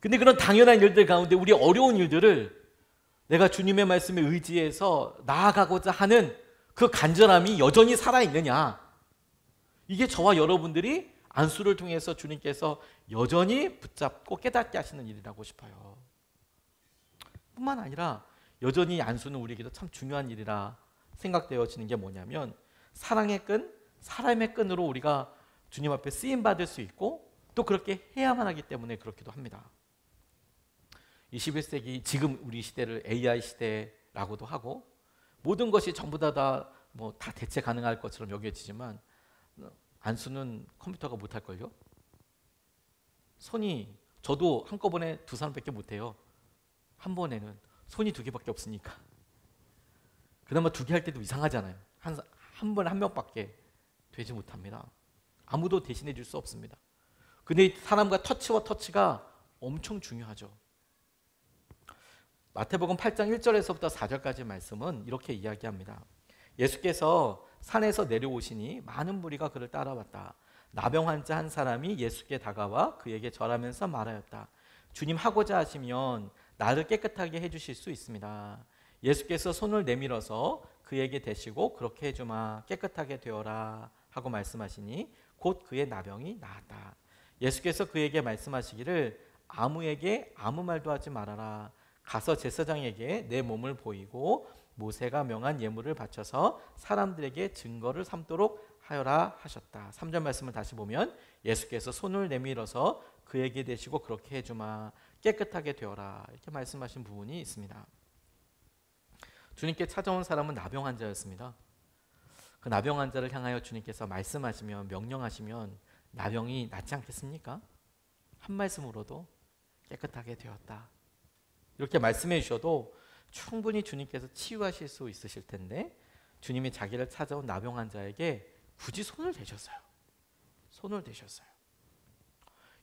근데 그런 당연한 일들 가운데 우리 어려운 일들을 내가 주님의 말씀에 의지해서 나아가고자 하는 그 간절함이 여전히 살아있느냐. 이게 저와 여러분들이 안수를 통해서 주님께서 여전히 붙잡고 깨닫게 하시는 일이라고 싶어요. 뿐만 아니라 여전히 안수는 우리에게도 참 중요한 일이라 생각되어지는 게 뭐냐면 사랑의 끈, 사람의 끈으로 우리가 주님 앞에 쓰임받을 수 있고 또 그렇게 해야만 하기 때문에 그렇기도 합니다. 21세기 지금 우리 시대를 AI 시대라고도 하고 모든 것이 전부 다 대체 가능할 것처럼 여겨지지만 안수는 컴퓨터가 못할걸요? 저도 한꺼번에 두 사람밖에 못해요. 한 번에는 손이 두 개밖에 없으니까. 그나마 두 개 할 때도 이상하잖아요. 한 번에 한 명밖에 되지 못합니다. 아무도 대신해 줄 수 없습니다. 근데 사람과 터치가 엄청 중요하죠. 마태복음 8장 1절에서부터 4절까지 말씀은 이렇게 이야기합니다. 예수께서 산에서 내려오시니 많은 무리가 그를 따라왔다. 나병 환자 한 사람이 예수께 다가와 그에게 절하면서 말하였다. 주님 하고자 하시면 나를 깨끗하게 해주실 수 있습니다. 예수께서 손을 내밀어서 그에게 대시고 그렇게 해주마 깨끗하게 되어라 하고 말씀하시니 곧 그의 나병이 나았다. 예수께서 그에게 말씀하시기를 아무에게 아무 말도 하지 말아라. 가서 제사장에게 내 몸을 보이고 모세가 명한 예물을 바쳐서 사람들에게 증거를 삼도록 하여라 하셨다. 3절 말씀을 다시 보면 예수께서 손을 내밀어서 그에게 대시고 그렇게 해주마 깨끗하게 되어라 이렇게 말씀하신 부분이 있습니다. 주님께 찾아온 사람은 나병 환자였습니다. 그 나병 환자를 향하여 주님께서 말씀하시면, 명령하시면 나병이 낫지 않겠습니까? 한 말씀으로도 깨끗하게 되었다. 이렇게 말씀해 주셔도 충분히 주님께서 치유하실 수 있으실 텐데 주님이 자기를 찾아온 나병 환자에게 굳이 손을 대셨어요. 손을 대셨어요.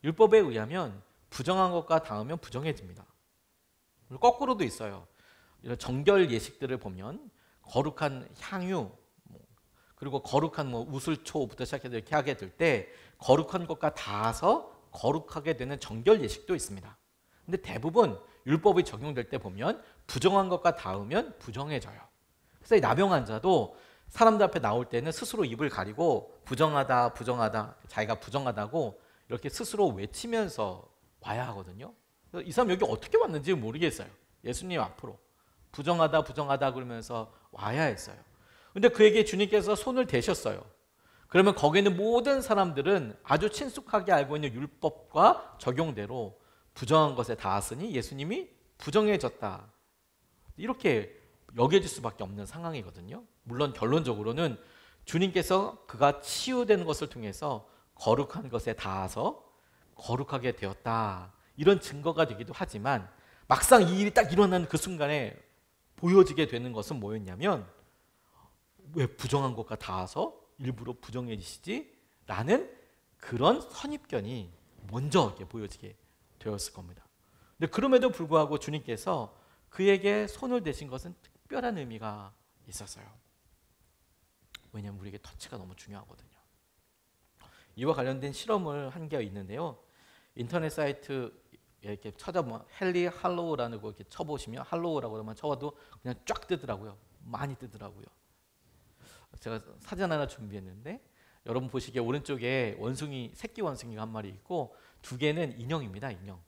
율법에 의하면 부정한 것과 닿으면 부정해집니다. 거꾸로도 있어요. 이런 정결 예식들을 보면 거룩한 향유, 그리고 거룩한 우슬초부터 시작해서 이렇게 하게 될 때 거룩한 것과 닿아서 거룩하게 되는 정결 예식도 있습니다. 근데 대부분 율법이 적용될 때 보면 부정한 것과 닿으면 부정해져요. 그래서 이 나병 환자도 사람들 앞에 나올 때는 스스로 입을 가리고 부정하다, 부정하다, 자기가 부정하다고 이렇게 스스로 외치면서 와야 하거든요. 이 사람 여기 어떻게 왔는지 모르겠어요. 예수님 앞으로 부정하다, 부정하다 그러면서 와야 했어요. 근데 그에게 주님께서 손을 대셨어요. 그러면 거기 있는 모든 사람들은 아주 친숙하게 알고 있는 율법과 적용대로 부정한 것에 닿았으니 예수님이 부정해졌다. 이렇게 여겨질 수밖에 없는 상황이거든요. 물론 결론적으로는 주님께서 그가 치유된 것을 통해서 거룩한 것에 닿아서 거룩하게 되었다. 이런 증거가 되기도 하지만 막상 이 일이 딱 일어나는 그 순간에 보여지게 되는 것은 뭐였냐면 왜 부정한 것과 닿아서 일부러 부정해지시지? 라는 그런 선입견이 먼저 이렇게 보여지게 되었을 겁니다. 근데 그럼에도 불구하고 주님께서 그에게 손을 대신 것은 특별한 의미가 있었어요. 왜냐하면 우리에게 터치가 너무 중요하거든요. 이와 관련된 실험을 한 게 있는데요. 인터넷 사이트 이렇게 찾아보면 헨리 할로우라는 거 이렇게 쳐보시면 할로우라고 하면 쳐봐도 그냥 쫙 뜨더라고요. 많이 뜨더라고요. 제가 사진 하나 준비했는데 여러분 보시기에 오른쪽에 원숭이, 새끼 원숭이가 한 마리 있고 두 개는 인형입니다. 인형.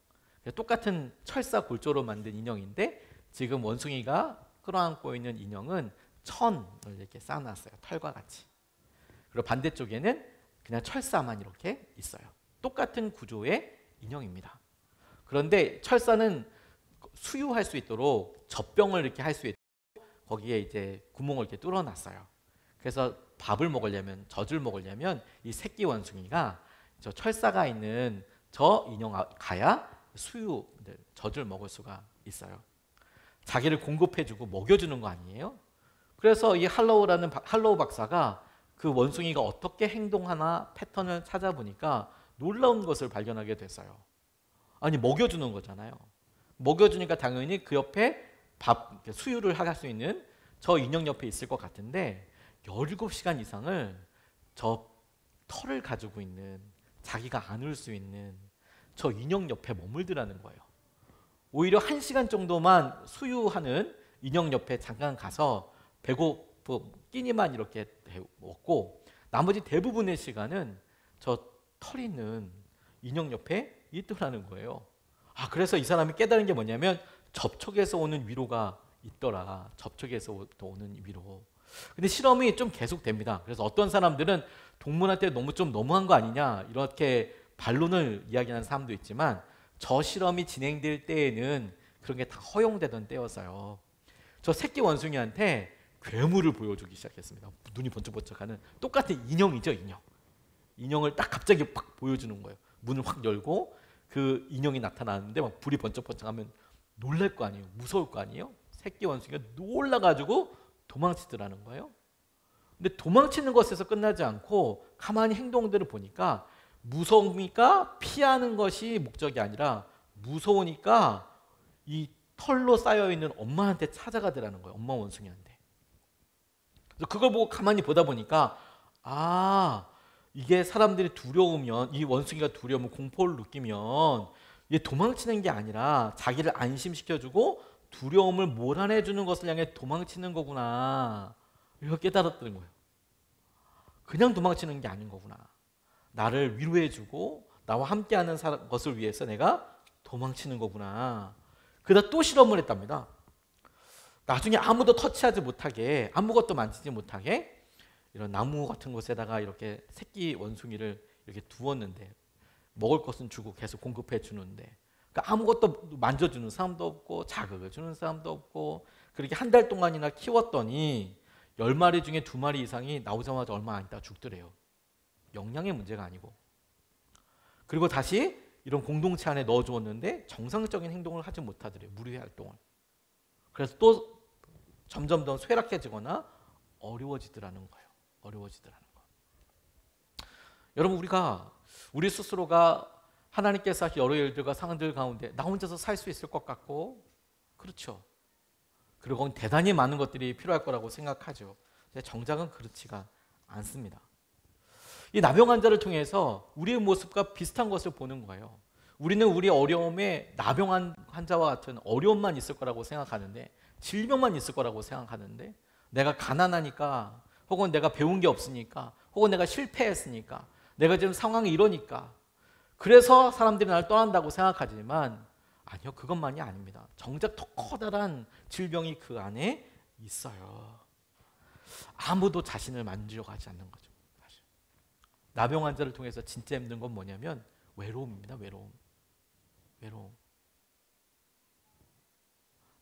똑같은 철사 골조로 만든 인형인데 지금 원숭이가 끌어안고 있는 인형은 천을 이렇게 쌓아놨어요. 털과 같이. 그리고 반대쪽에는 그냥 철사만 이렇게 있어요. 똑같은 구조의 인형입니다. 그런데 철사는 수유할 수 있도록 젖병을 이렇게 할 수 있도록 거기에 이제 구멍을 이렇게 뚫어놨어요. 그래서 밥을 먹으려면, 젖을 먹으려면 이 새끼 원숭이가 저 철사가 있는 저 인형 가야 수유, 젖을 먹을 수가 있어요. 자기를 공급해주고 먹여주는 거 아니에요? 그래서 이 할로우 박사가 그 원숭이가 어떻게 행동하나 패턴을 찾아보니까 놀라운 것을 발견하게 됐어요. 아니 먹여주는 거잖아요. 먹여주니까 당연히 그 옆에 밥 수유를 할 수 있는 저 인형 옆에 있을 것 같은데 17시간 이상을 저 털을 가지고 있는 자기가 안을 수 있는 저 인형 옆에 머물더라는 거예요. 오히려 1시간 정도만 수유하는 인형 옆에 잠깐 가서 끼니만 이렇게 먹고 나머지 대부분의 시간은 저 털 있는 인형 옆에 있더라는 거예요. 그래서 이 사람이 깨달은 게 뭐냐면 접촉에서 오는 위로가 있더라. 접촉에서 오는 위로. 근데 실험이 좀 계속됩니다. 그래서 어떤 사람들은 동물한테 좀 너무한 거 아니냐 이렇게 반론을 이야기하는 사람도 있지만 저 실험이 진행될 때에는 그런 게 다 허용되던 때였어요. 저 새끼 원숭이한테 괴물을 보여주기 시작했습니다. 눈이 번쩍번쩍하는 똑같은 인형이죠, 인형. 인형을 딱 갑자기 팍 보여주는 거예요. 문을 확 열고 그 인형이 나타나는데 막 불이 번쩍번쩍하면 놀랄 거 아니에요. 무서울 거 아니에요. 새끼 원숭이가 놀라가지고 도망치더라는 거예요. 근데 도망치는 것에서 끝나지 않고 가만히 행동들을 보니까 무서우니까 피하는 것이 목적이 아니라 무서우니까 이 털로 쌓여있는 엄마한테 찾아가더라는 거예요. 엄마 원숭이한테. 그래서 그걸 보고 가만히 보다 보니까 이게 사람들이 두려우면 이 원숭이가 두려우면 공포를 느끼면 얘 도망치는 게 아니라 자기를 안심시켜주고 두려움을 몰아내주는 것을 향해 도망치는 거구나. 이걸 깨달았던 거예요. 그냥 도망치는 게 아닌 거구나. 나를 위로해주고 나와 함께하는 것을 위해서 내가 도망치는 거구나. 그러다 또 실험을 했답니다. 나중에 아무도 터치하지 못하게 아무것도 만지지 못하게 이런 나무 같은 곳에다가 이렇게 새끼 원숭이를 이렇게 두었는데 먹을 것은 주고 계속 공급해 주는데 그러니까 아무것도 만져주는 사람도 없고 자극을 주는 사람도 없고 그렇게 한 달 동안이나 키웠더니 10마리 중에 2마리 이상이 나오자마자 얼마 안 있다가 죽더래요. 영양의 문제가 아니고. 그리고 다시 이런 공동체 안에 넣어주었는데 정상적인 행동을 하지 못하더래요. 무리 활동을. 그래서 또 점점 더 쇠락해지거나 어려워지더라는 거예요. 어려워지더라는 거. 여러분 우리 스스로가 하나님께서 하신 여러 일들과 상황들 가운데 나 혼자서 살 수 있을 것 같고 그렇죠. 그리고 거긴 대단히 많은 것들이 필요할 거라고 생각하죠. 정작은 그렇지가 않습니다. 이 나병 환자를 통해서 우리의 모습과 비슷한 것을 보는 거예요. 우리는 우리 어려움에 나병 환자와 같은 어려움만 있을 거라고 생각하는데 질병만 있을 거라고 생각하는데 내가 가난하니까 혹은 내가 배운 게 없으니까 혹은 내가 실패했으니까 내가 지금 상황이 이러니까 그래서 사람들이 나를 떠난다고 생각하지만 아니요, 그것만이 아닙니다. 정작 더 커다란 질병이 그 안에 있어요. 아무도 자신을 만지려고 하지 않는 거죠. 사실. 나병 환자를 통해서 진짜 힘든 건 뭐냐면 외로움입니다. 외로움.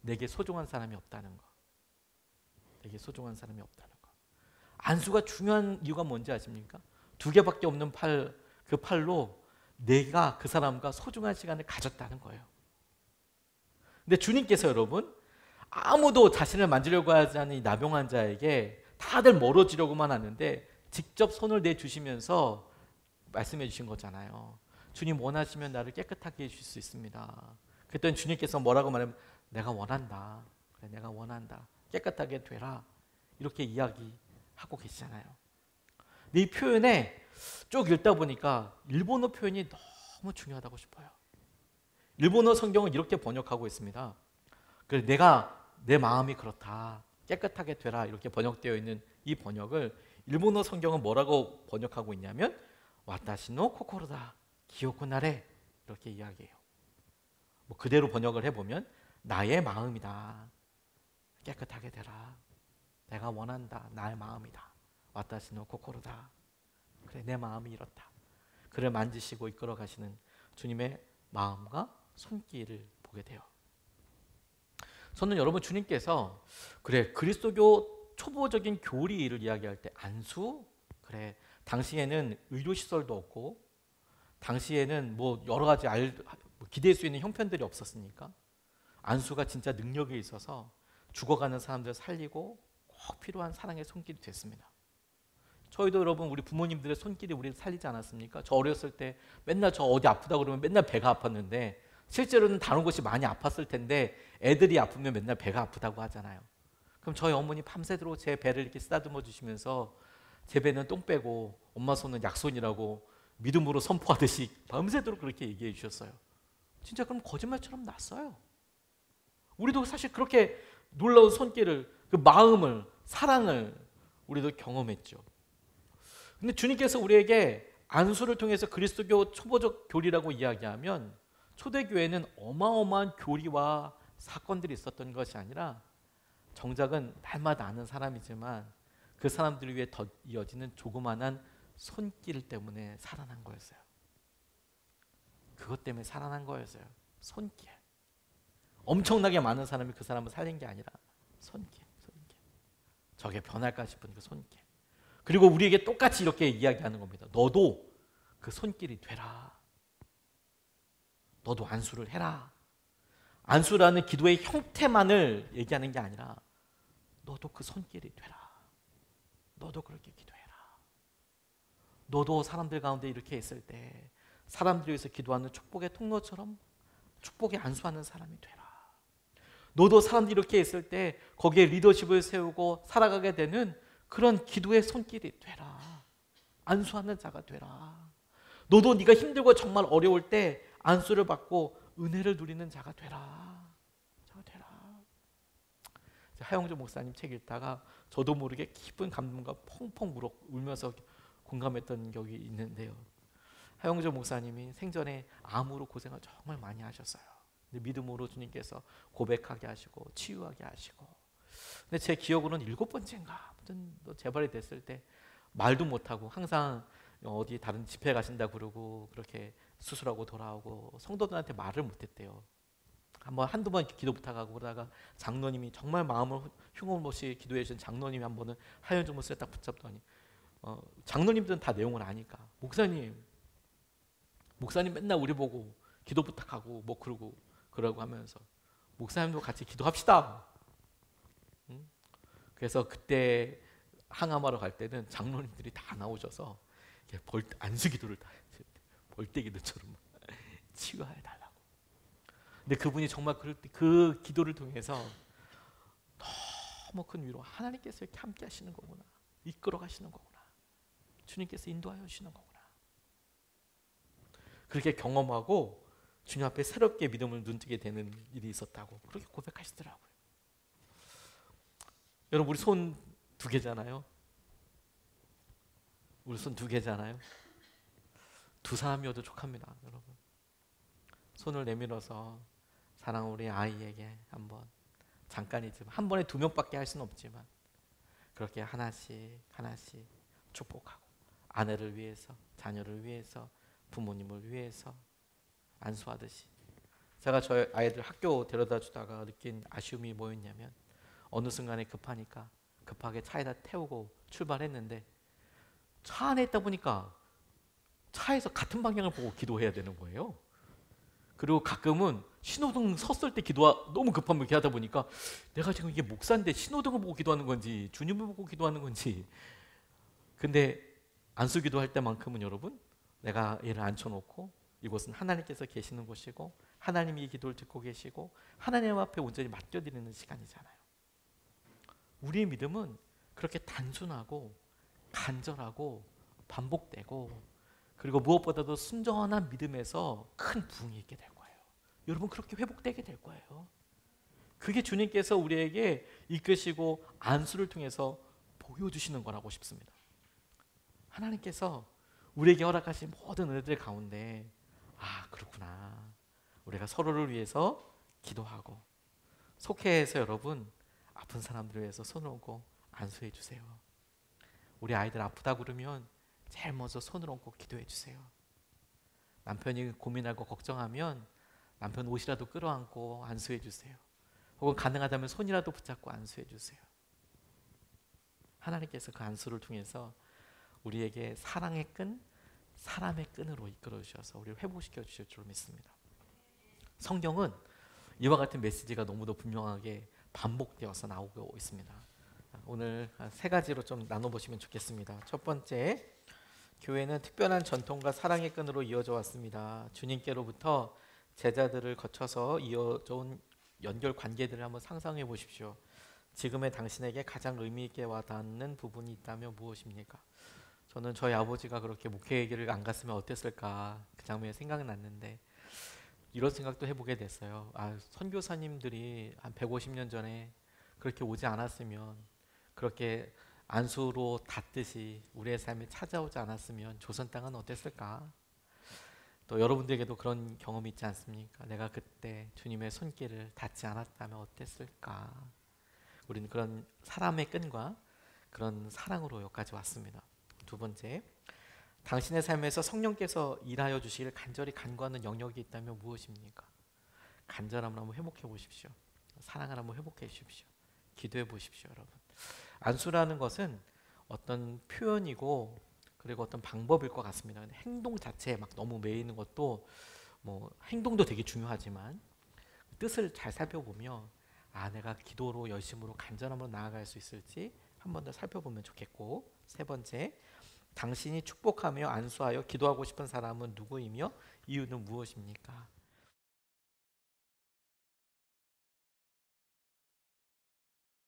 내게 소중한 사람이 없다는 거. 내게 소중한 사람이 없다는 거. 안수가 중요한 이유가 뭔지 아십니까? 2개밖에 없는 그 팔로 내가 그 사람과 소중한 시간을 가졌다는 거예요. 근데 주님께서 여러분 아무도 자신을 만지려고 하지 않는 이 나병 환자에게 다들 멀어지려고만 하는데 직접 손을 내주시면서 말씀해 주신 거잖아요. 주님 원하시면 나를 깨끗하게 해주실 수 있습니다. 그랬더니 주님께서 뭐라고 말하면 내가 원한다. 그래, 내가 원한다. 깨끗하게 되라. 이렇게 이야기하고 계시잖아요. 근데 이 표현에 쭉 읽다 보니까 일본어 표현이 너무 중요하다고 싶어요. 일본어 성경은 이렇게 번역하고 있습니다. 그래서 내 마음이 그렇다. 깨끗하게 되라. 이렇게 번역되어 있는 이 번역을 일본어 성경은 뭐라고 번역하고 있냐면 와타시노 코코로다. 기요쿠나레. 이렇게 이야기해요. 뭐 그대로 번역을 해보면 나의 마음이다. 깨끗하게 되라. 내가 원한다. 나의 마음이다. 와타시노 코코로다. 그래, 내 마음이 이렇다. 그를 만지시고 이끌어 가시는 주님의 마음과 손길을 보게 돼요. 저는 여러분 주님께서 그래 그리스도교 초보적인 교리를 이야기할 때 안수 그래 당시에는 의료시설도 없고 당시에는 뭐 여러 가지 기댈 수 있는 형편들이 없었으니까 안수가 진짜 능력에 있어서 죽어가는 사람들을 살리고 꼭 필요한 사랑의 손길이 됐습니다. 저희도 여러분 우리 부모님들의 손길이 우리를 살리지 않았습니까? 저 어렸을 때 맨날 저 어디 아프다 그러면 맨날 배가 아팠는데 실제로는 다른 곳이 많이 아팠을 텐데 애들이 아프면 맨날 배가 아프다고 하잖아요. 그럼 저희 어머니 밤새도록 제 배를 이렇게 쓰다듬어 주시면서 제 배는 똥 빼고 엄마 손은 약손이라고 믿음으로 선포하듯이 밤새도록 그렇게 얘기해 주셨어요. 진짜 그럼 거짓말처럼 났어요. 우리도 사실 그렇게 놀라운 손길을 그 마음을 사랑을 우리도 경험했죠. 근데 주님께서 우리에게 안수를 통해서 그리스도교 초보적 교리라고 이야기하면 초대교회는 어마어마한 교리와 사건들이 있었던 것이 아니라 정작은 날마다 아는 사람이지만 그 사람들을 위해 더 이어지는 조그만한 손길 때문에 살아난 거였어요. 그것 때문에 살아난 거였어요. 손길. 엄청나게 많은 사람이 그 사람을 살린 게 아니라 손길. 저게 변할까 싶은 그 손길. 그리고 우리에게 똑같이 이렇게 이야기하는 겁니다. 너도 그 손길이 되라. 너도 안수를 해라. 안수라는 기도의 형태만을 얘기하는 게 아니라 너도 그 손길이 되라. 너도 그렇게 기도해라. 너도 사람들 가운데 이렇게 있을 때 사람들 위해서 기도하는 축복의 통로처럼 축복에 안수하는 사람이 되라. 너도 사람들이 이렇게 있을 때 거기에 리더십을 세우고 살아가게 되는 그런 기도의 손길이 되라. 안수하는 자가 되라. 너도 네가 힘들고 정말 어려울 때 안수를 받고 은혜를 누리는 자가 되라. 하영조 목사님 책 읽다가 저도 모르게 깊은 감동과 펑펑 울면서 공감했던 적이 있는데요. 하영조 목사님이 생전에 암으로 고생을 정말 많이 하셨어요. 근데 믿음으로 주님께서 고백하게 하시고 치유하게 하시고. 근데 제 기억으로는 7번째인가 아무튼 재발이 됐을 때 말도 못하고 항상 어디 다른 집회 가신다 그러고 그렇게 수술하고 돌아오고 성도들한테 말을 못했대요. 한두 번 기도 부탁하고 그러다가 장로님이 정말 마음을 흉물없이 기도해 주신 장로님이 한 번은 하현중 목사를 딱 붙잡더니 장로님들은 다 내용을 아니까 목사님 맨날 우리 보고 기도 부탁하고 뭐 그러고 하면서 목사님도 같이 기도합시다. 응? 그래서 그때 항암하러 갈 때는 장로님들이 다 나오셔서 안수 기도를 다 벌떼 기도처럼 치유해 달라고. 근데 그분이 정말 그럴 때 그 기도를 통해서 너무 큰 위로, 하나님께서 이렇게 함께 하시는 거구나, 이끌어 가시는 거구나, 주님께서 인도하여 주시는 거구나, 그렇게 경험하고 주님 앞에 새롭게 믿음을 눈뜨게 되는 일이 있었다고 그렇게 고백하시더라고요. 여러분, 우리 손 두 개잖아요. 우리 손 두 개잖아요. 두 사람이어도 족합니다, 여러분. 손을 내밀어서 사랑하는 우리 아이에게 한번, 잠깐이지만, 한 번에 2명밖에 할 수는 없지만 그렇게 하나씩 하나씩 축복하고, 아내를 위해서, 자녀를 위해서, 부모님을 위해서 안수하듯이. 제가 저희 아이들 학교 데려다 주다가 느낀 아쉬움이 뭐였냐면, 어느 순간에 급하게 차에다 태우고 출발했는데 차 안에 있다 보니까 차에서 같은 방향을 보고 기도해야 되는 거예요. 그리고 가끔은 신호등 섰을 때 너무 급하면 이렇게 하다 보니까 내가 지금 이게 목사인데 신호등을 보고 기도하는 건지 주님을 보고 기도하는 건지. 근데 안수 기도할 때만큼은 여러분, 내가 얘를 앉혀놓고 이곳은 하나님께서 계시는 곳이고 하나님이 이 기도를 듣고 계시고 하나님 앞에 온전히 맡겨드리는 시간이잖아요. 우리의 믿음은 그렇게 단순하고 간절하고 반복되고, 그리고 무엇보다도 순전한 믿음에서 큰 부흥이 있게 될 거예요. 여러분, 그렇게 회복되게 될 거예요. 그게 주님께서 우리에게 이끄시고 안수를 통해서 보여주시는 거라고 싶습니다. 하나님께서 우리에게 허락하신 모든 은혜들 가운데, 그렇구나, 우리가 서로를 위해서 기도하고, 속회에서 여러분, 아픈 사람들을 위해서 손을 얹고 안수해 주세요. 우리 아이들 아프다 그러면 제일 먼저 손을 얹고 기도해 주세요. 남편이 고민하고 걱정하면 남편 옷이라도 끌어안고 안수해 주세요. 혹은 가능하다면 손이라도 붙잡고 안수해 주세요. 하나님께서 그 안수를 통해서 우리에게 사랑의 끈, 사람의 끈으로 이끌어 주셔서 우리를 회복시켜 주실 줄 믿습니다. 성경은 이와 같은 메시지가 너무도 분명하게 반복되어서 나오고 있습니다. 오늘 3가지로 좀 나눠보시면 좋겠습니다. 첫 번째, 교회는 특별한 전통과 사랑의 끈으로 이어져 왔습니다. 주님께로부터 제자들을 거쳐서 이어져 온 연결 관계들을 한번 상상해 보십시오. 지금의 당신에게 가장 의미 있게 와닿는 부분이 있다면 무엇입니까? 저는 저희 아버지가 그렇게 목회길을 안 갔으면 어땠을까, 그 장면이 생각났는데 이런 생각도 해보게 됐어요. 선교사님들이 한 150년 전에 그렇게 오지 않았으면, 그렇게 안수로 닿듯이 우리의 삶에 찾아오지 않았으면 조선 땅은 어땠을까? 또 여러분들에게도 그런 경험이 있지 않습니까? 내가 그때 주님의 손길을 닿지 않았다면 어땠을까? 우리는 그런 사람의 끈과 그런 사랑으로 여기까지 왔습니다. 두 번째, 당신의 삶에서 성령께서 일하여 주시기를 간절히 간구하는 영역이 있다면 무엇입니까? 간절함을 한번 회복해 보십시오. 사랑을 한번 회복해 주십시오. 기도해 보십시오, 여러분. 안수라는 것은 어떤 표현이고 그리고 어떤 방법일 것 같습니다. 근데 행동 자체에 막 너무 매이는 것도, 행동도 되게 중요하지만 뜻을 잘 살펴보며 내가 기도로 열심으로 간절함으로 나아갈 수 있을지 한 번 더 살펴보면 좋겠고, 세 번째, 당신이 축복하며 안수하여 기도하고 싶은 사람은 누구이며 이유는 무엇입니까?